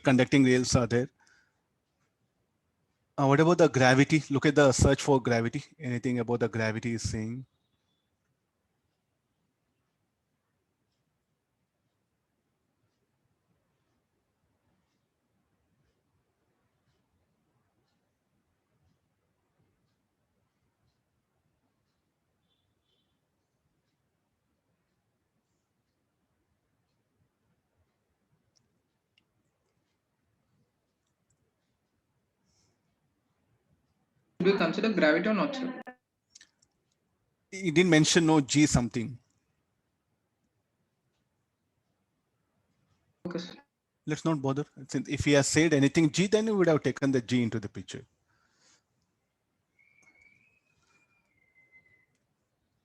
conducting rails are there. What about the gravity? Look at the search for gravity. Anything about the gravity is saying? Do you consider gravity or not, sir? He didn't mention no G something. Okay, sir. Let's not bother. If he has said anything G, then he would have taken the G into the picture.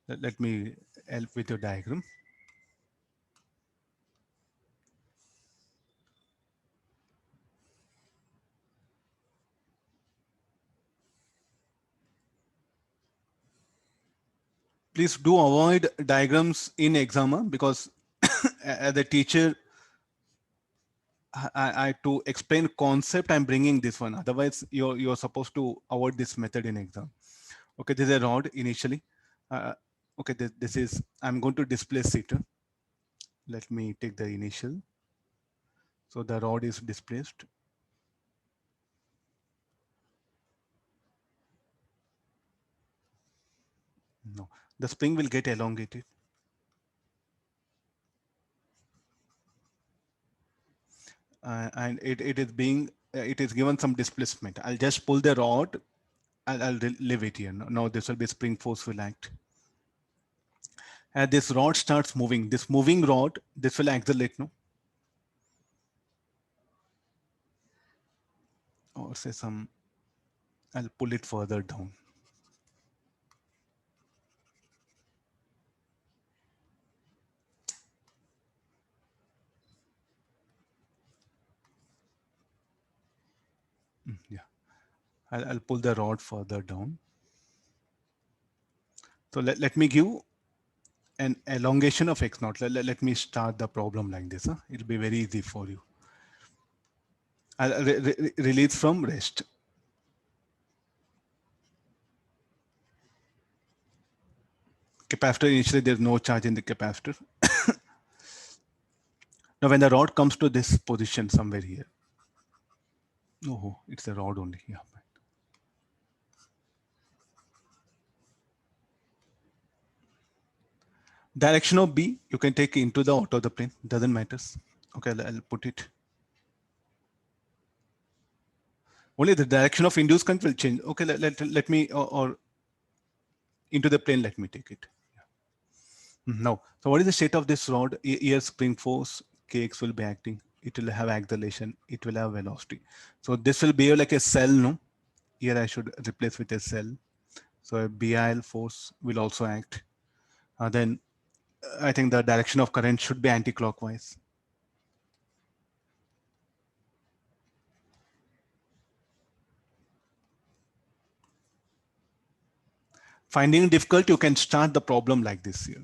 Let me help with your diagram. Please do avoid diagrams in exam because as a teacher, I to explain concept, I'm bringing this one. Otherwise, you're supposed to avoid this method in exam. Okay, this is a rod initially. Okay, this is, I'm going to displace it. Let me take the initial. So the rod is displaced. No, the spring will get elongated. And it is being, it is given some displacement. I'll just pull the rod. I'll leave it here. Now this will be spring force will act. As this rod starts moving, this moving rod, this will accelerate, no? Or say some, I'll pull it further down. Yeah, I'll pull the rod further down. So let me give an elongation of x naught. Let me start the problem like this. It'll be very easy for you. I'll release from rest. Capacitor, initially there's no charge in the capacitor. Now when the rod comes to this position somewhere here. Oh, it's a rod only. Yeah. Direction of B, you can take into the out of the plane. Doesn't matter. Okay, I'll put it. Only the direction of induced current will change. Okay, let me, or into the plane, let me take it. Now, so what is the state of this rod? Here spring force, Kx will be acting. It will have acceleration. It will have velocity. So this will behave like a cell, no? Here I should replace with a cell. So a BIL force will also act. Then I think the direction of current should be anti-clockwise. Finding it difficult, you can start the problem like this here.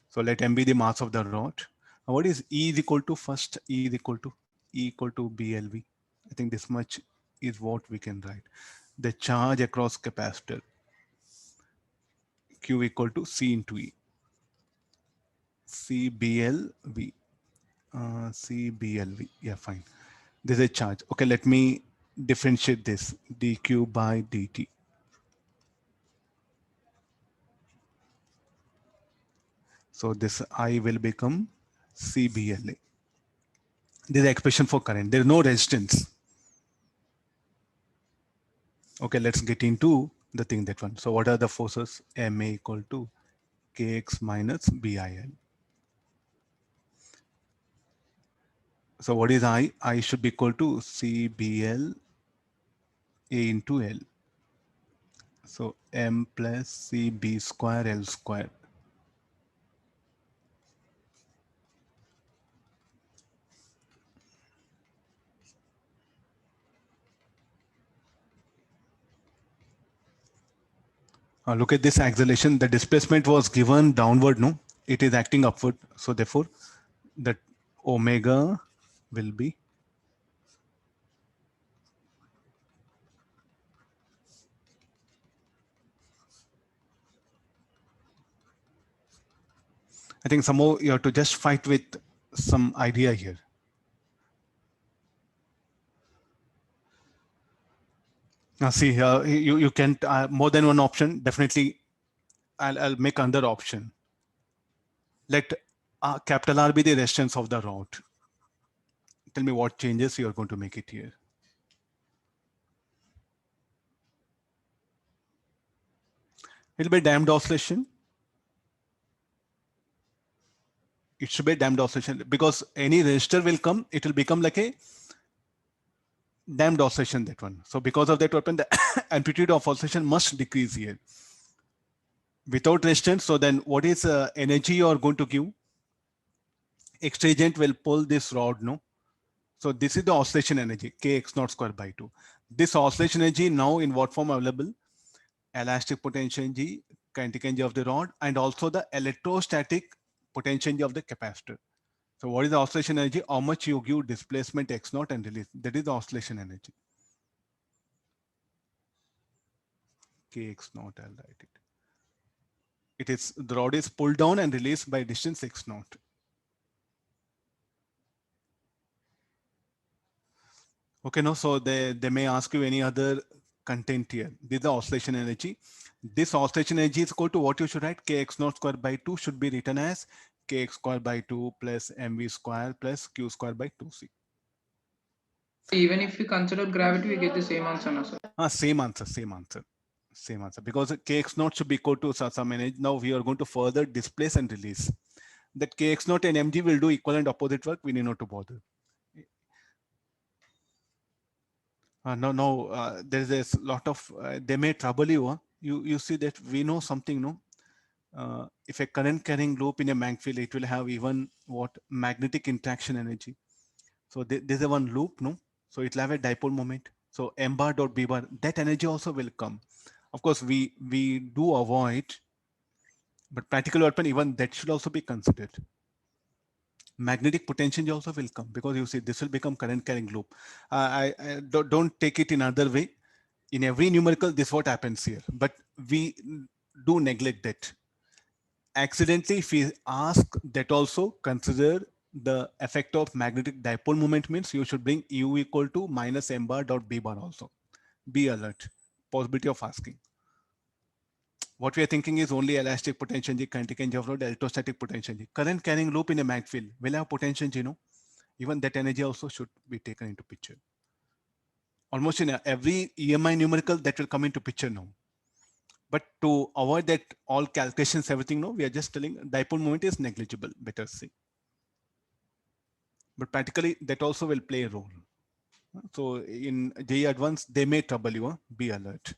So let M be the mass of the rod. Now what is E is equal to first? E is equal to BLV. I think this much is what we can write. The charge across capacitor. Q equal to C into E. CBLV. CBLV. Yeah, fine. This is a charge. Okay, let me differentiate this. dQ by dt. So this I will become CBLA. This is the expression for current. There is no resistance. Okay, let's get into the thing that one. So what are the forces? MA equal to Kx minus BIL. So what is I? I should be equal to CBL A into L. So M plus CB square L square. Look at this acceleration. The displacement was given downward, no? It is acting upward. So therefore, that omega will be I think somehow you have to just fight with some idea here. Now see, you can more than one option. Definitely, I'll make another option. Let capital R be the resistance of the rod. Tell me what changes you are going to make it here. It'll be damped oscillation. It should be damped oscillation because any resistor will come, it will become like a damped oscillation, that one. So because of that, the amplitude of oscillation must decrease here. Without resistance, so then what is energy you are going to give? X agent will pull this rod, no? So this is the oscillation energy, kx naught square by 2. This oscillation energy now in what form available? Elastic potential energy, kinetic energy of the rod, and also the electrostatic potential energy of the capacitor. So what is the oscillation energy? How much you give displacement x naught and release. That is the oscillation energy. Kx naught, I'll write it. It is the rod is pulled down and released by distance x naught. Okay, no, so they may ask you any other content here. This is the oscillation energy. This oscillation energy is equal to what you should write? Kx naught square by 2 should be written as kx square by 2 plus mv square plus q square by 2c. Even if we consider gravity, we get the same answer, no, sir. Same answer, same answer. Same answer, because kx naught should be equal to some energy. Now we are going to further displace and release. That kx naught and mg will do equal and opposite work. We need not to bother. No, there is a lot of, they may trouble you. You see that we know something, no? If a current carrying loop in a mag field, it will have even what magnetic interaction energy. So there's a one loop, no? So it will have a dipole moment. So m bar dot b bar, that energy also will come. Of course, we do avoid, but practical weapon, even that should also be considered. Magnetic potential also will come because you see this will become current carrying loop. I don't take it in other way. In every numerical, this is what happens here, but we do neglect that. Accidentally, if we ask that also, consider the effect of magnetic dipole moment means you should bring u equal to minus m bar dot b bar also. Be alert. Possibility of asking. What we are thinking is only elastic potential energy, kinetic energy of load, electrostatic potential energy. Current carrying loop in a mag field will have potential energy, you know. Even that energy also should be taken into picture. Almost in every EMI numerical that will come into picture now. But to avoid that all calculations, everything, no, we are just telling dipole moment is negligible, better say. But practically that also will play a role. So in JE Advanced, they may trouble you, be alert.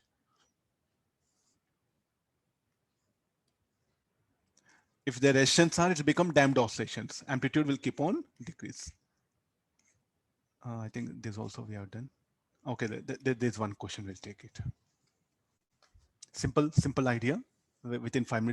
If the resistance are, it will become damped oscillations. Amplitude will keep on decrease. I think this also we have done. Okay, there's one question, we'll take it. Simple idea. Within 5 minutes.